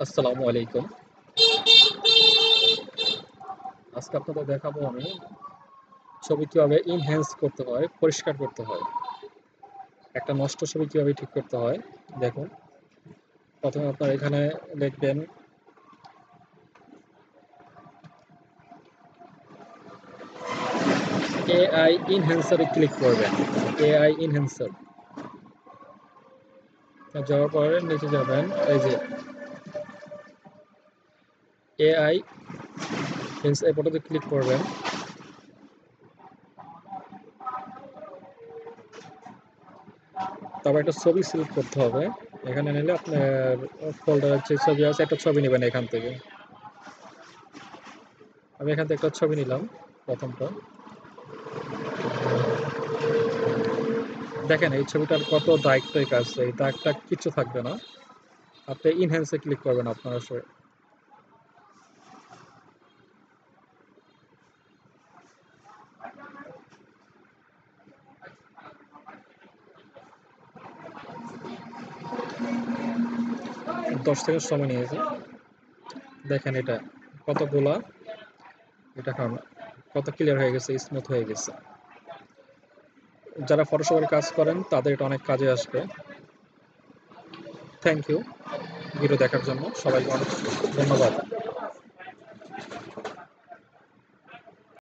আসসালামু আলাইকুম। আজকে আপনাদের দেখাবো আমি ছবি কিভাবে ইনহ্যান্স করতে হয়, পরিষ্কার করতে হয়। একটা নষ্ট ছবি কিভাবে ঠিক করতে হয় দেখুন। প্রথমে আপনার এখানে লিখবেন এআই ইনহ্যান্সারে ক্লিক করবেন। এআই ইনহ্যান্সার যাওয়ার পরে নিচে যাবেন, এই যে এআই এই ফটোতে ক্লিক করবেন। তারপর একটা ছবি সিলেক্ট করতে হবে। এখানে নিলে আপনার ফোল্ডারের যে ছবি আছে একটা ছবি নেবেন এখান থেকে। আমি এখান থেকে একটা ছবি নিলাম প্রথমটা। দেখেন এই ছবিটার কত দাগ টাইক আছে, এই দাগটা কিচ্ছু থাকবে না। আপনি ইনহ্যান্সে ক্লিক করবেন আপনার আসলে। 10 সেকেন্ড সময় নিয়েছে। দেখেন এটা কতগুলা, এটা কত ক্লিয়ার হয়ে গেছে, স্মুথ হয়ে গেছে। যারা ফটোশপের কাজ করেন তাদের এটা অনেক কাজে আসবে। থ্যাংক ইউ ভিডিও দেখার জন্য সবাইকে অনেক ধন্যবাদ।